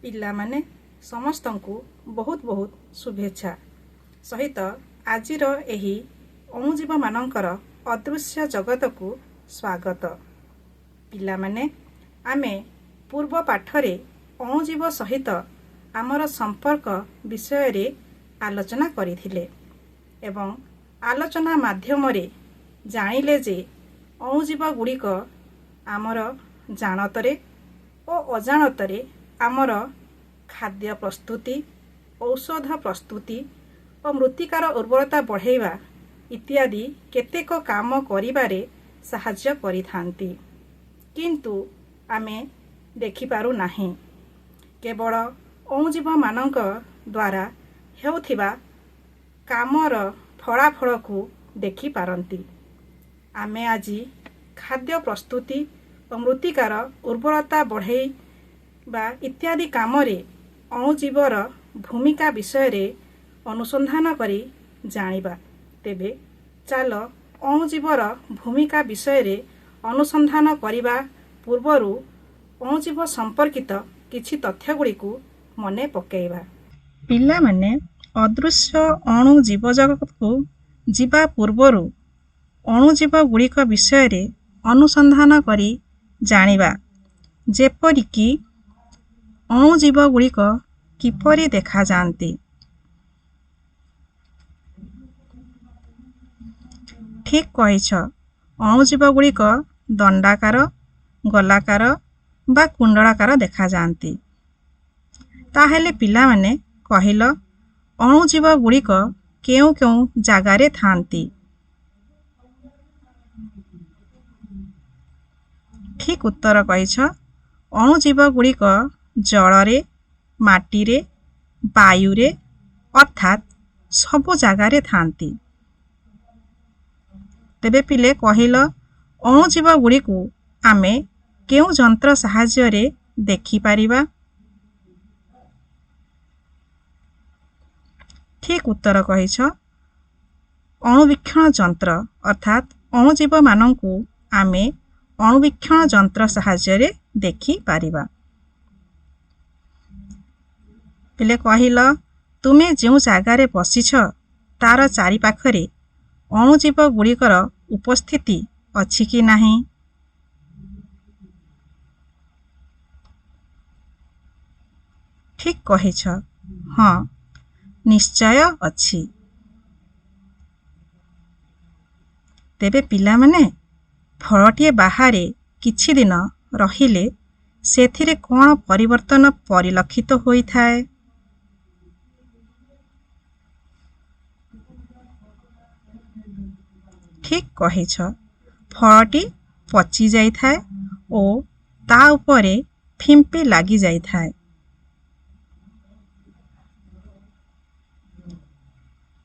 ପିଲାମାନେ ସମସ୍ତଙ୍କୁ ବହୁତ ବହୁତ ଶୁଭେଚ୍ଛା ସହିତ ଆଜିର ଏହି ଅଣୁଜୀବମାନଙ୍କର ଅଦୃଶ୍ୟ ଜଗତକୁ ସ୍ୱାଗତ। ପିଲାମାନେ ଆମେ ପୂର୍ବ ପାଠରେ ଅଣୁଜୀବ ସହିତ ଆମର ସମ୍ପର୍କ ବିଷୟରେ ଆଲୋଚନା କରିଥିଲେ ଏବଂ ଆଲୋଚନା ମାଧ୍ୟମରେ ଜାଣିଲେ ଯେ ଅଣୁଜୀବ ଗୁଡ଼ିକ ଆମର ଜାଣତରେ ଓ ଅଜାଣତରେ ଆମର ଖାଦ୍ୟ ପ୍ରସ୍ତୁତି, ଔଷଧ ପ୍ରସ୍ତୁତି ଓ ମୃତ୍ତିକାର ଉର୍ବରତା ବଢ଼ାଇବା ଇତ୍ୟାଦି କେତେକ କାମ କରିବାରେ ସାହାଯ୍ୟ କରିଥାନ୍ତି। କିନ୍ତୁ ଆମେ ଦେଖିପାରୁନାହିଁ। କେବଳ ଅଣୁଜୀବମାନଙ୍କ ଦ୍ୱାରା ହେଉଥିବା କାମର ଫଳାଫଳକୁ ଦେଖିପାରନ୍ତି। ଆମେ ଆଜି ଖାଦ୍ୟ ପ୍ରସ୍ତୁତି ଓ ମୃତ୍ତିକାର ଉର୍ବରତା ବଢ଼ାଇବା ଇତ୍ୟାଦି କାମରେ ଅଣୁଜୀବର ଭୂମିକା ବିଷୟରେ ଅନୁସନ୍ଧାନ କରି ଜାଣିବା। ତେବେ ଚାଲ ଅଣୁଜୀବର ଭୂମିକା ବିଷୟରେ ଅନୁସନ୍ଧାନ କରିବା ପୂର୍ବରୁ ଅଣୁଜୀବ ସମ୍ପର୍କିତ କିଛି ତଥ୍ୟଗୁଡ଼ିକୁ ମନେ ପକାଇବା। ପିଲାମାନେ ଅଦୃଶ୍ୟ ଅଣୁଜୀବ ଜଗତକୁ ଯିବା ପୂର୍ବରୁ ଅଣୁଜୀବ ଗୁଡ଼ିକ ବିଷୟରେ ଅନୁସନ୍ଧାନ କରି ଜାଣିବା। ଯେପରିକି ଅଣୁଜୀବ ଗୁଡ଼ିକ କିପରି ଦେଖାଯାଆନ୍ତି। ଠିକ୍ କହିଛ, ଅଣୁଜୀବ ଗୁଡ଼ିକ ଦଣ୍ଡାକାର, ଗୋଲାକାର ବା କୁଣ୍ଡଳାକାର ଦେଖାଯାଆନ୍ତି। ତାହେଲେ ପିଲାମାନେ କହିଲ, ଅଣୁଜୀବ ଗୁଡ଼ିକ କେଉଁ କେଉଁ ଜାଗାରେ ଥାଆନ୍ତି? ଠିକ୍ ଉତ୍ତର କହିଛ, ଅଣୁଜୀବ ଗୁଡ଼ିକ ଜଳରେ, ମାଟିରେ, ବାୟୁରେ ଅର୍ଥାତ୍ ସବୁ ଜାଗାରେ ଥାଆନ୍ତି। ତେବେ ପିଲେ କହିଲ, ଅଣୁଜୀବ ଗୁଡ଼ିକୁ ଆମେ କେଉଁ ଯନ୍ତ୍ର ସାହାଯ୍ୟରେ ଦେଖିପାରିବା? ଠିକ୍ ଉତ୍ତର କହିଛ, ଅଣୁବୀକ୍ଷଣ ଯନ୍ତ୍ର ଅର୍ଥାତ୍ ଅଣୁଜୀବମାନଙ୍କୁ ଆମେ ଅଣୁବୀକ୍ଷଣ ଯନ୍ତ୍ର ସାହାଯ୍ୟରେ ଦେଖିପାରିବା। ପିଲେ କହିଲ, ତୁମେ ଯେଉଁ ଜାଗାରେ ବସିଛ ତାର ଚାରିପାଖରେ ଅଣୁଜୀବ ଗୁଡ଼ିକର ଉପସ୍ଥିତି ଅଛି କି ନାହିଁ? ଠିକ୍ କହିଛ, ହଁ, ନିଶ୍ଚୟ ଅଛି। ତେବେ ପିଲାମାନେ ଫଳଟିଏ ବାହାରେ କିଛି ଦିନ ରହିଲେ ସେଥିରେ କ'ଣ ପରିବର୍ତ୍ତନ ପରିଲକ୍ଷିତ ହୋଇଥାଏ? ଠିକ୍ କହିଛ, ଫଳଟି ପଚି ଯାଇଥାଏ ଓ ତା ଉପରେ ଫିମ୍ପି ଲାଗିଯାଇଥାଏ।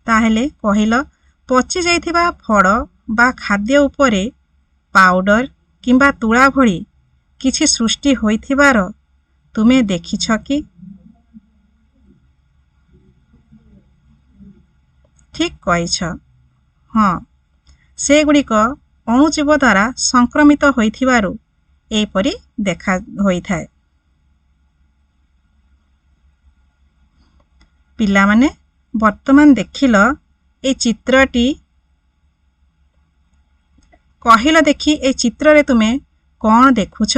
ତାହେଲେ କହିଲ, ପଚି ଯାଇଥିବା ଫଳ ବା ଖାଦ୍ୟ ଉପରେ ପାଉଡର କିମ୍ବା ତୁଳା ଭଳି କିଛି ସୃଷ୍ଟି ହୋଇଥିବାର ତୁମେ ଦେଖିଛ କି? ଠିକ୍ କହିଛ, ହଁ, ସେଗୁଡ଼ିକ ଅଣୁଜୀବ ଦ୍ୱାରା ସଂକ୍ରମିତ ହୋଇଥିବାରୁ ଏପରି ଦେଖା ହୋଇଥାଏ। ପିଲାମାନେ ବର୍ତ୍ତମାନ ଦେଖିଲ এই ଚିତ୍ରଟି, କହିଲ ଦେଖି এই ଚିତ୍ରରେ ତୁମେ କ'ଣ ଦେଖୁଛ?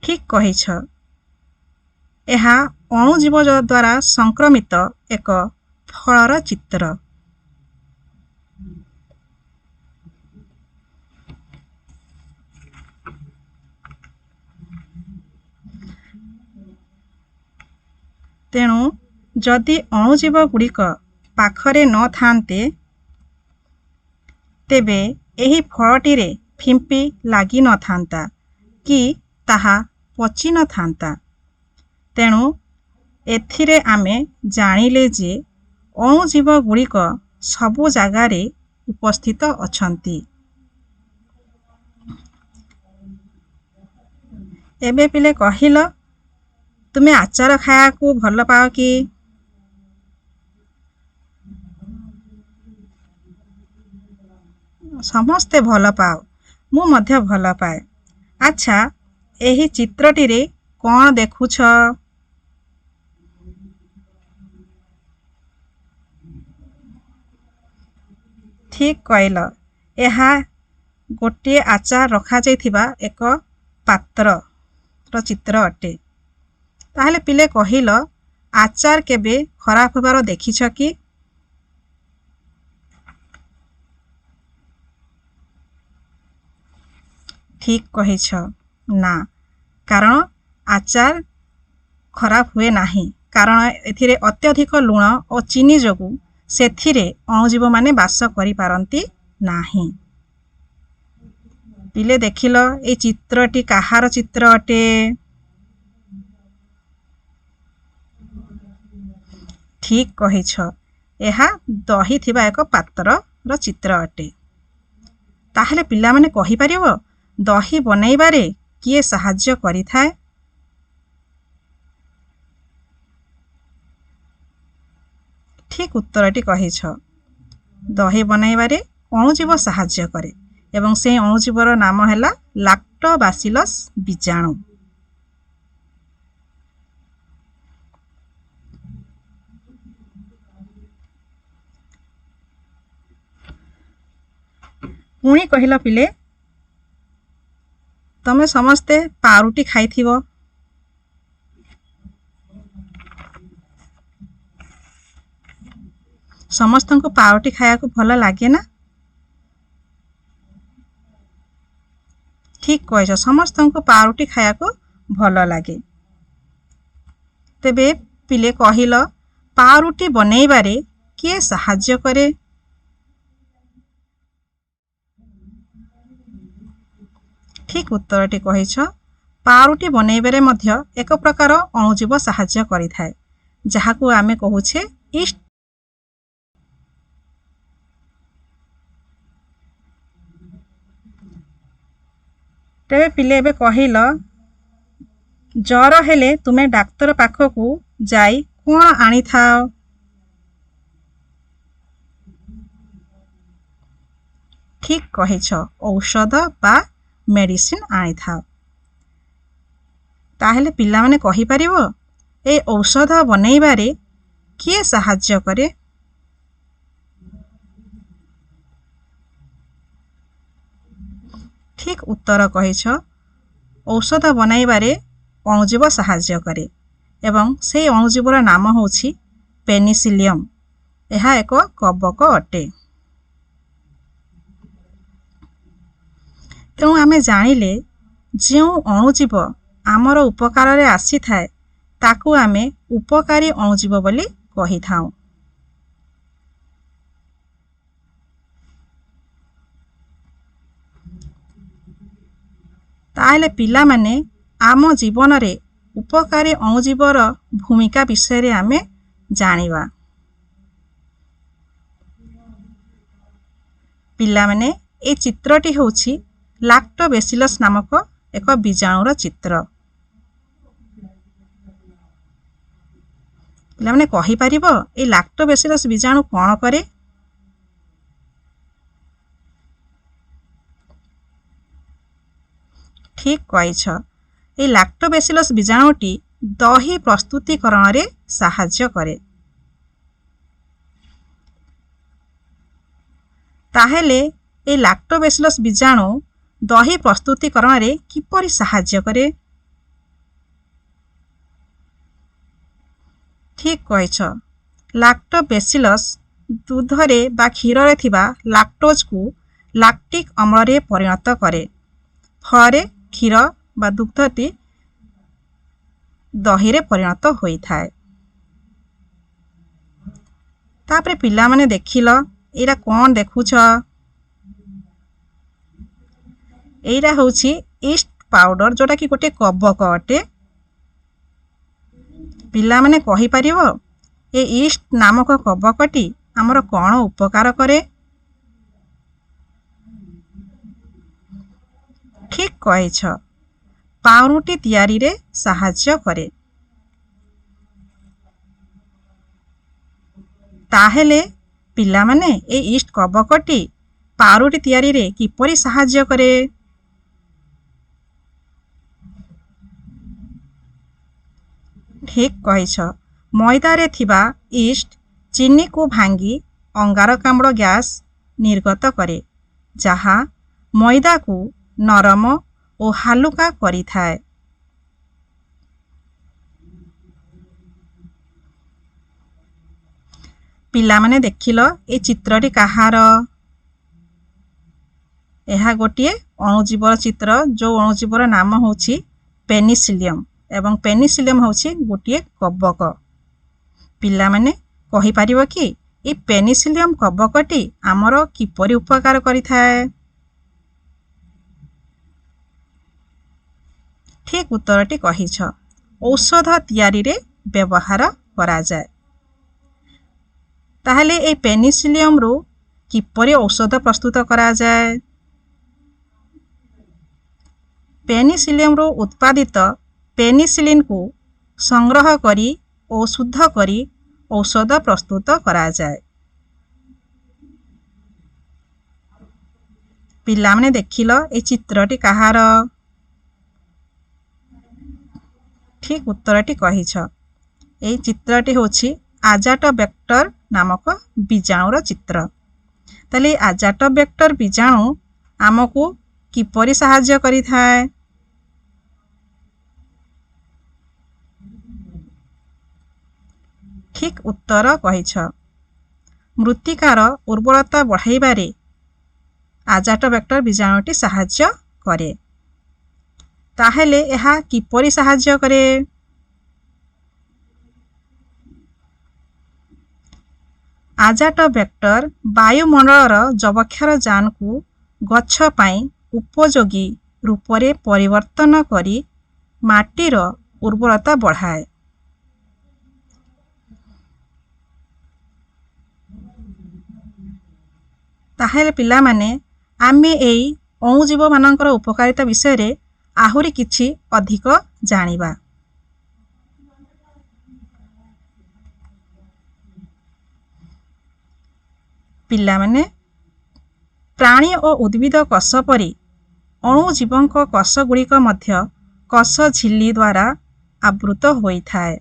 ଠିକ୍ କହିଛ, ଏହା ଅଣୁଜୀବ ଦ୍ୱାରା ସଂକ୍ରମିତ ଏକ ଫଳର ଚିତ୍ର। ତେଣୁ ଯଦି ଅଣୁଜୀବ ଗୁଡ଼ିକ ପାଖରେ ନଥାନ୍ତେ ତେବେ ଏହି ଫଳଟିରେ ଫିମ୍ପି ଲାଗିନଥାନ୍ତା କି ତାହା ପଚି ନଥାନ୍ତା। ତେଣୁ ଏଥିରେ ଆମେ ଜାଣିଲେ ଯେ ଅଣୁଜୀବ ଗୁଡ଼ିକ ସବୁ ଜାଗାରେ उपस्थित अछंती। एबे पिले कहिल तुमे आचार खाया को भल पाओ कि? समस्ते भल पाओ, मु मध्य भल पाए। अच्छा, एही चित्रटी रे कौन देखुछ? ठीक कहल, एहा गोटे आचार रखा जाइथिबा एक पात्र रो चित्र अटे। ताहले पिले कहिल आचार केबे खराब होबार देखिछ कि? ठीक कहिछ, ना, कारण आचार खराब हुए नाही, कारण एथिरे अत्यधिक लुण और चीनी जोगु सेथिरे अणुजीव माने बास करि पारंती नाही। पिले देखिल ए चित्रटी काहार चित्र अटे? ठीक कहिछ, एहा दही थिबा एक पात्र रो चित्र अटे। ताहले पिला माने कहि परिबो दही बनैबारे किए सहाय्य करिथाए? ठीक उत्तरटी कहिछ, दही बनैबारे अणुजीव सहाय्य करे एवं से अणुजीवर नाम हैला लैक्टोबैसिलस बीजाणु। पुणी कहिल पिले तमे समस्ते पारुटी खाइथिबो। समस्तंको पारुटी खाया को भल लागे ना? ठीक कहिछ, समस्तंको पारुटी खाया को भल लागे। तेबे पिले कहिल पारुटी बनैबारे किए सहाय्य करे? ठीक उत्तरटी कहिछ, पारुटी बनैबारे मध्य एक प्रकार अणुजीव सहाय्य करिथाए, जाहाकू आमे कहुछे ईस्ट। तेबे पिले एबे कहिल जर हेले तुमे डाक्तर पाखकू जाई कोन आनी थाओ? ठीक कहिछ, औषध बा मेडिसिन आनी थाओ। ताहेले पिला माने कहि परिबो ए औषध बनैबारे किए सहाय्य करे? ठीक उत्तर कहिछ, औषध बनैबारे अणुजीव सहाय्य करे एवं से अणुजीवर नाम होछि पेनिसिलियम। एहा एक कवक अटे। तेणु आमे जानिले जो अणुजीव आमर उपकार रे आसी थाए ताकू आमे उपकारी अणुजीव बोली कहि थाउ। ताहले पिला माने आम जीवन रे उपकारी अणुजीवर भूमिका विषय रे आमे जानिबा। पिला माने ए चित्रटी होछि लैक्टोबैसिलस नामक एक बीजाणुर चित्र। पिला माने कहि परिबो ए लैक्टोबैसिलस बीजाणु कोन करे? ठीक कहिछ, ए लैक्टोबैसिलस बीजाणुटी दही प्रस्तुतिकरण रे सहाय्य करे। ताहेले ए लैक्टोबैसिलस बीजाणु दही प्रस्तुतिकरण रे किपरि सहाय्य करे? ठीक कहिछ, लैक्टोबैसिलस दूध रे बा क्षीर रे थिबा लैक्टोज को लैक्टिक अम्ल रे परिणत करे। फरे क्षीर बा दुग्धटी दही रे परिणत होई थाए। तापरे पिला माने देखिल एरा कोन देखुछ? एरा होछि ईस्ट पाउडर, जोटा कि गोटे कवक अटे। पिला माने कहि परिबो ए ईस्ट नामक कवकटी हमर कोन उपकार करे? ଠିକ୍ କହିଛ। ପାଉଁରୁଟି ତିଆରିରେ ସାହାଯ୍ୟ କରେ। ତାହେଲେ ପିଲାମାନେ এই ଇଷ୍ଟ କବକଟି ପାଉଁରୁଟି ତିଆରିରେ କିପରି ସାହାଯ୍ୟ କରେ? ଠିକ୍ କହିଛ। ମଇଦାରେ ଥିବା ଇଷ୍ଟ ଚିନିକୁ ଭାଙ୍ଗି ଅଙ୍ଗାରକାମ୍ଳ ଗ୍ୟାସ୍ ନିର୍ଗତ କରେ, ଯାହା ମଇଦାକୁ ନରମ ଓ ହାଲୁକା କରିଥାଏ। ପିଲାମାନେ ଦେଖିଲ এই ଚିତ୍ରଟି କାହାର? ଏହା ଗୋଟିଏ ଅଣୁଜୀବର ଚିତ୍ର, ଯେଉଁ ଅଣୁଜୀବର ନାମ ହେଉଛି ପେନିସିଲିୟମ୍ ଏବଂ ପେନିସିଲିୟମ୍ ହେଉଛି ଗୋଟିଏ କବକ। ପିଲାମାନେ କହିପାରିବ କି এই ପେନିସିଲିୟମ୍ କବକଟି ଆମର କିପରି ଉପକାର କରିଥାଏ? ଠିକ୍ ଉତ୍ତରଟି କହିଛ। ଔଷଧ ତିଆରିରେ ବ୍ୟବହାର କରାଯାଏ। ତାହେଲେ এই ପେନିସିଲିୟମ୍ରୁ କିପରି ଔଷଧ ପ୍ରସ୍ତୁତ କରାଯାଏ? ପେନିସିଲିୟମ୍ରୁ ଉତ୍ପାଦିତ ପେନିସିଲିନ୍କୁ ସଂଗ୍ରହ କରି ଓ ଶୁଦ୍ଧ କରି ଔଷଧ ପ୍ରସ୍ତୁତ କରାଯାଏ। ପିଲାମାନେ ଦେଖିଲ এই ଚିତ୍ରଟି କାହାର? ଠିକ୍ ଉତ୍ତରଟି କହିଛ। এই ଚିତ୍ରଟି ହେଉଛି ଆଜାଟୋବ୍ୟାକ୍ଟର ନାମକ ବୀଜାଣୁର ଚିତ୍ର। ତାହେଲେ এই ଆଜାଟୋବ୍ୟାକ୍ଟର ବୀଜାଣୁ ଆମକୁ କିପରି ସାହାଯ୍ୟ କରିଥାଏ? ଠିକ୍ ଉତ୍ତର କହିଛ। ମୃତ୍ତିକାର ଉର୍ବରତା ବଢ଼ାଇବାରେ ଆଜାଟୋବ୍ୟାକ୍ଟର ବୀଜାଣୁଟି ସାହାଯ୍ୟ କରେ। ତାହେଲେ ଏହା କିପରି ସାହାଯ୍ୟ କରେ? ଆଜାଟୋବ୍ୟାକ୍ଟର ବାୟୁମଣ୍ଡଳର ଯବକ୍ଷାରଜାନକୁ ଗଛ ପାଇଁ ଉପଯୋଗୀ ରୂପରେ ପରିବର୍ତ୍ତନ କରି ମାଟିର ଉର୍ବରତା ବଢ଼ାଏ। ତାହେଲେ ପିଲାମାନେ ଆମେ ଏହି ଅଣୁଜୀବମାନଙ୍କର ଉପକାରିତା ବିଷୟରେ ଆହୁରି କିଛି ଅଧିକ ଜାଣିବା। ପିଲାମାନେ ପ୍ରାଣୀ ଓ ଉଦ୍ଭିଦ କୋଷ ପରି ଅଣୁଜୀବଙ୍କ କୋଷଗୁଡ଼ିକ ମଧ୍ୟ କୋଷ ଝିଲ୍ଲି ଦ୍ୱାରା ଆବୃତ ହୋଇଥାଏ।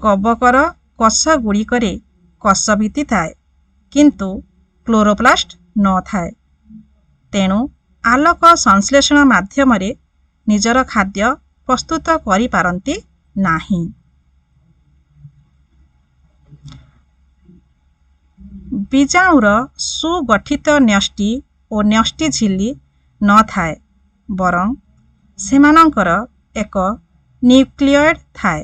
କବକର କୋଷଗୁଡ଼ିକରେ କୋଷଭିତ୍ତି ଥାଏ, କିନ୍ତୁ କ୍ଲୋରୋପ୍ଲାଷ୍ଟ ନଥାଏ। ତେଣୁ ଆଲୋକ ସଂଶ୍ଳେଷଣ ମାଧ୍ୟମରେ ନିଜର ଖାଦ୍ୟ ପ୍ରସ୍ତୁତ କରିପାରନ୍ତି ନାହିଁ। ବୀଜାଣୁର ସୁଗଠିତ ନ୍ୟଷ୍ଟି ଓ ନ୍ୟଷ୍ଟି ଝିଲ୍ଲି ନଥାଏ, ବରଂ ସେମାନଙ୍କର ଏକ ନ୍ୟୁକ୍ଲିୟଏଡ୍ ଥାଏ।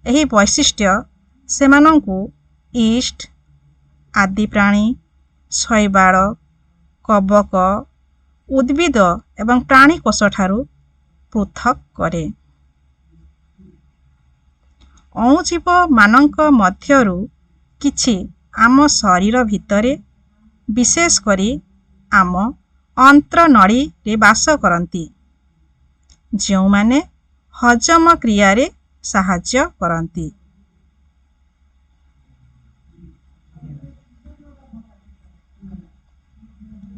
ଏହି ବୈଶିଷ୍ଟ୍ୟ ସେମାନଙ୍କୁ ଇଷ୍ଟ, ଆଦି ପ୍ରାଣୀ, ଶୈବାଳ, କବକ, ଉଦ୍ଭିଦ ଏବଂ ପ୍ରାଣୀ କୋଷଠାରୁ ପୃଥକ୍ କରେ। ଅଣୁଜୀବମାନଙ୍କ ମଧ୍ୟରୁ କିଛି ଆମ ଶରୀର ଭିତରେ, ବିଶେଷ କରି ଆମ ଅନ୍ତ୍ରନଳୀରେ ବାସ କରନ୍ତି, ଯେଉଁମାନେ ହଜମ କ୍ରିୟାରେ ସାହାଯ୍ୟ କରନ୍ତି।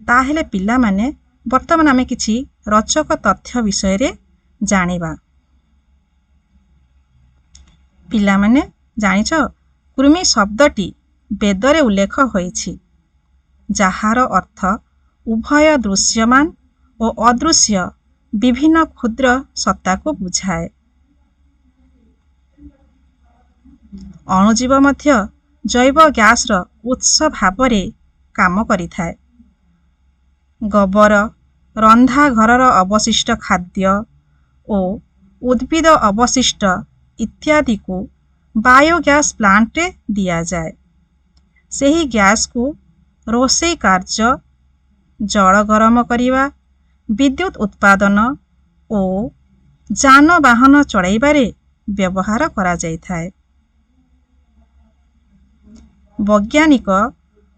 ତାହେଲେ ପିଲାମାନେ ବର୍ତ୍ତମାନ ଆମେ କିଛି ରୋଚକ ତଥ୍ୟ ବିଷୟରେ ଜାଣିବା। ପିଲାମାନେ ଜାଣିଛ, କୃମି ଶବ୍ଦଟି ବେଦରେ ଉଲ୍ଲେଖ ହୋଇଛି, ଯାହାର ଅର୍ଥ ଉଭୟ ଦୃଶ୍ୟମାନ ଓ ଅଦୃଶ୍ୟ ବିଭିନ୍ନ କ୍ଷୁଦ୍ର ସତ୍ତାକୁ ବୁଝାଏ। ଅଣୁଜୀବ ମଧ୍ୟ ଜୈବ ଗ୍ୟାସର ଉତ୍ସ ଭାବରେ କାମ କରିଥାଏ। ଗୋବର, ରନ୍ଧା ଘରର ଅବଶିଷ୍ଟ ଖାଦ୍ୟ ଓ ଉଦ୍ଭିଦ ଅବଶିଷ୍ଟ ଇତ୍ୟାଦିକୁ ବାୟୋଗ୍ୟାସ୍ ପ୍ଲାଣ୍ଟରେ ଦିଆଯାଏ। ସେହି ଗ୍ୟାସ୍କୁ ରୋଷେଇ କାର୍ଯ୍ୟ, ଜଳ ଗରମ କରିବା, ବିଦ୍ୟୁତ୍ ଉତ୍ପାଦନ ଓ ଯାନବାହନ ଚଳାଇବାରେ ବ୍ୟବହାର କରାଯାଇଥାଏ। ବୈଜ୍ଞାନିକ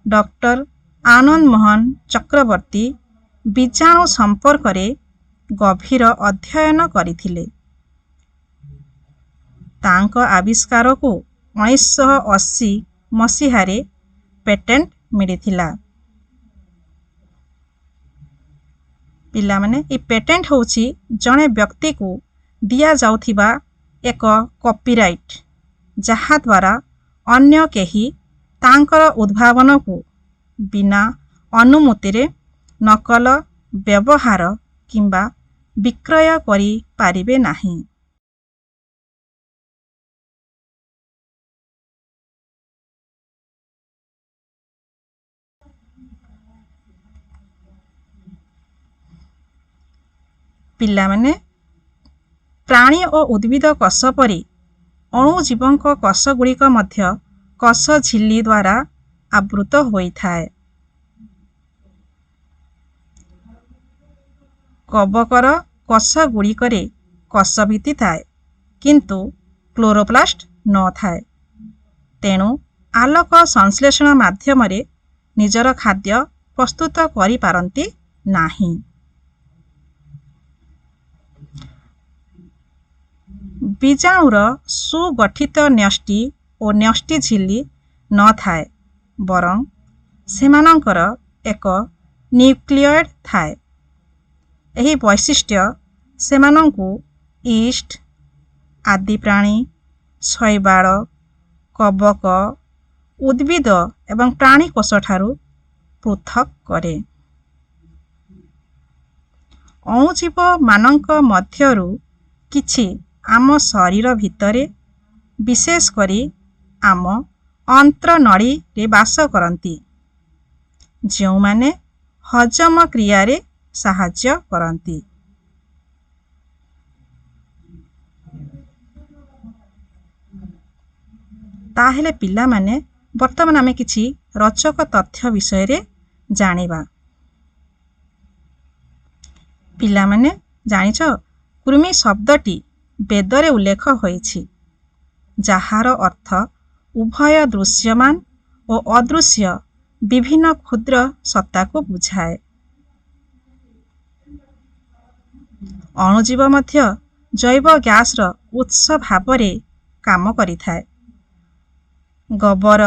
ଡକ୍ଟର ଆନନ୍ଦ ମୋହନ ଚକ୍ରବର୍ତ୍ତୀ ବୀଜାଣୁ ସମ୍ପର୍କରେ ଗଭୀର ଅଧ୍ୟୟନ କରିଥିଲେ। ତାଙ୍କ ଆବିଷ୍କାରକୁ 1980 ମସିହାରେ ପେଟେଣ୍ଟ ମିଳିଥିଲା। ପିଲାମାନେ, ଏ ପେଟେଣ୍ଟ ହେଉଛି ଜଣେ ବ୍ୟକ୍ତିକୁ ଦିଆଯାଉଥିବା ଏକ କପିରାଇଟ୍, ଯାହାଦ୍ୱାରା ଅନ୍ୟ କେହି ତାଙ୍କର ଉଦ୍ଭାବନକୁ ବିନା ଅନୁମତିରେ ନକଲ, ବ୍ୟବହାର କିମ୍ବା ବିକ୍ରୟ କରିପାରିବେ ନାହିଁ। ପିଲାମାନେ, ପ୍ରାଣୀ ଓ ଉଦ୍ଭିଦ କୋଷ ପରି ଅଣୁଜୀବଙ୍କ କୋଷଗୁଡ଼ିକ ମଧ୍ୟ କୋଷ ଝିଲ୍ଲି ଦ୍ୱାରା ଆବୃତ ହୋଇଥାଏ। କବକର କୋଷଗୁଡ଼ିକରେ କୋଷଭିତ୍ତି ଥାଏ, କିନ୍ତୁ କ୍ଲୋରୋପ୍ଲାଷ୍ଟ ନଥାଏ। ତେଣୁ ଆଲୋକ ସଂଶ୍ଳେଷଣ ମାଧ୍ୟମରେ ନିଜର ଖାଦ୍ୟ ପ୍ରସ୍ତୁତ କରିପାରନ୍ତି ନାହିଁ। ବୀଜାଣୁର ସୁଗଠିତ ନ୍ୟଷ୍ଟି ଓ ନ୍ୟଷ୍ଟି ଝିଲ୍ଲି ନଥାଏ, ବରଂ ସେମାନଙ୍କର ଏକ ନ୍ୟୁକ୍ଲିୟଏଡ୍ ଥାଏ। ଏହି ବୈଶିଷ୍ଟ୍ୟ ସେମାନଙ୍କୁ ଇଷ୍ଟ, ଆଦି ପ୍ରାଣୀ, ଶୈବାଳ, କବକ, ଉଦ୍ଭିଦ ଏବଂ ପ୍ରାଣୀ କୋଷଠାରୁ ପୃଥକ୍ କରେ। ଅଣୁଜୀବମାନଙ୍କ ମଧ୍ୟରୁ କିଛି ଆମ ଶରୀର ଭିତରେ, ବିଶେଷ କରି ଆମ ଅନ୍ତ୍ରନଳୀରେ ବାସ କରନ୍ତି, ଯେଉଁମାନେ ହଜମ କ୍ରିୟାରେ ସାହାଯ୍ୟ କରନ୍ତି। ତାହେଲେ ପିଲାମାନେ, ବର୍ତ୍ତମାନ ଆମେ କିଛି ରୋଚକ ତଥ୍ୟ ବିଷୟରେ ଜାଣିବା। ପିଲାମାନେ, ଜାଣିଛ, କୃମି ଶବ୍ଦଟି ବେଦରେ ଉଲ୍ଲେଖ ହୋଇଛି, ଯାହାର ଅର୍ଥ ଉଭୟ ଦୃଶ୍ୟମାନ ଓ ଅଦୃଶ୍ୟ ବିଭିନ୍ନ କ୍ଷୁଦ୍ର ସତ୍ତାକୁ ବୁଝାଏ। ଅଣୁଜୀବ ମଧ୍ୟ ଜୈବ ଗ୍ୟାସର ଉତ୍ସ ଭାବରେ କାମ କରିଥାଏ। ଗୋବର,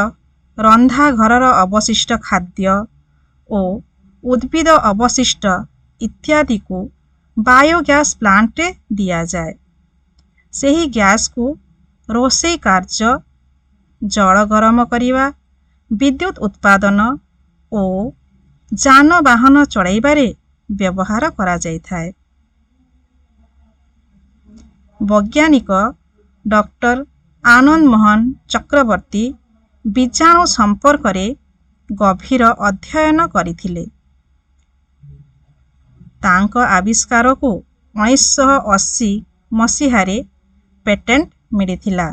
ରନ୍ଧା ଘରର ଅବଶିଷ୍ଟ ଖାଦ୍ୟ ଓ ଉଦ୍ଭିଦ ଅବଶିଷ୍ଟ ଇତ୍ୟାଦିକୁ ବାୟୋଗ୍ୟାସ ପ୍ଲାଣ୍ଟରେ ଦିଆଯାଏ। ସେହି ଗ୍ୟାସକୁ ରୋଷେଇ କାର୍ଯ୍ୟ, ଜଳ ଗରମ କରିବା, ବିଦ୍ୟୁତ୍ ଉତ୍ପାଦନ ଓ ଯାନବାହନ ଚଳାଇବାରେ ବ୍ୟବହାର କରାଯାଇଥାଏ। ବୈଜ୍ଞାନିକ ଡକ୍ଟର ଆନନ୍ଦ ମୋହନ ଚକ୍ରବର୍ତ୍ତୀ ବୀଜାଣୁ ସମ୍ପର୍କରେ ଗଭୀର ଅଧ୍ୟୟନ କରିଥିଲେ। ତାଙ୍କ ଆବିଷ୍କାରକୁ 1980 ମସିହାରେ ପେଟେଣ୍ଟ ମିଳିଥିଲା।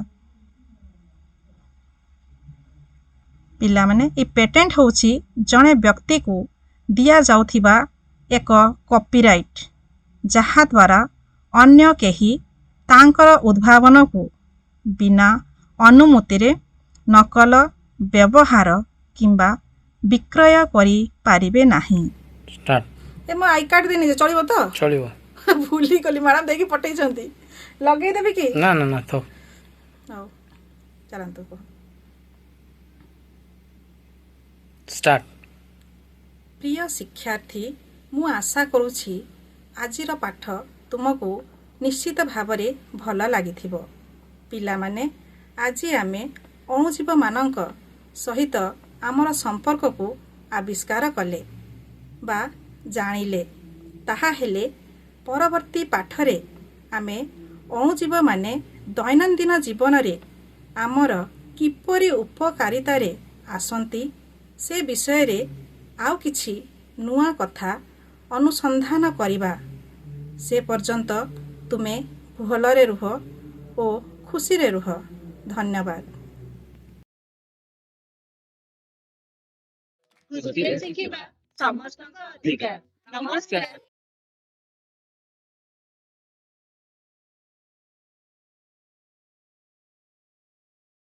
ପିଲାମାନେ, ଏ ପେଟେଣ୍ଟ ହେଉଛି ଜଣେ ବ୍ୟକ୍ତିକୁ ଦିଆଯାଉଥିବା ଏକ କପିରାଇଟ୍, ଯାହାଦ୍ୱାରା ଅନ୍ୟ କେହି ତାଙ୍କର ଉଦ୍ଭାବନକୁ ବିନା ଅନୁମତିରେ ନକଲ, ବ୍ୟବହାର କିମ୍ବା ବିକ୍ରୟ କରିପାରିବେ ନାହିଁ। ମୋ ଆଇ କାର୍ଡ ଦେଇନି, ଚଳିବ ତ? ଚଳିବ। ଭୁଲି ଗଲି, ମ୍ୟାଡ଼ାମ ଦେଇକି ପଠେଇଛନ୍ତି। ଲଗେଇଦେବି କି? ନା ନା ନା, ଥାଉ। ହଉ, ଚାଲନ୍ତୁ କୁହ। ଷ୍ଟାର୍ଟ। ପ୍ରିୟ ଶିକ୍ଷାର୍ଥୀ, ମୁଁ ଆଶା କରୁଛି ଆଜିର ପାଠ ତୁମକୁ ନିଶ୍ଚିତ ଭାବରେ ଭଲ ଲାଗିଥିବ। ପିଲାମାନେ, ଆଜି ଆମେ ଅଣୁଜୀବମାନଙ୍କ ସହିତ ଆମର ସମ୍ପର୍କକୁ ଆବିଷ୍କାର କଲେ ବା ଜାଣିଲେ। ତାହାହେଲେ ପରବର୍ତ୍ତୀ ପାଠରେ ଆମେ ଅଣୁଜୀବମାନେ ଦୈନନ୍ଦିନ ଜୀବନରେ ଆମର କିପରି ଉପକାରିତାରେ ଆସନ୍ତି ସେ ବିଷୟରେ ଆଉ କିଛି ନୂଆ କଥା ଅନୁସନ୍ଧାନ କରିବା। ସେ ପର୍ଯ୍ୟନ୍ତ ତୁମେ ଭଲରେ ରୁହ ଓ ଖୁସିରେ ରୁହ। ଧନ୍ୟବାଦ। ଶିଖିବା ସମସ୍ତଙ୍କ ଅଧିକାର। ନମସ୍କାର।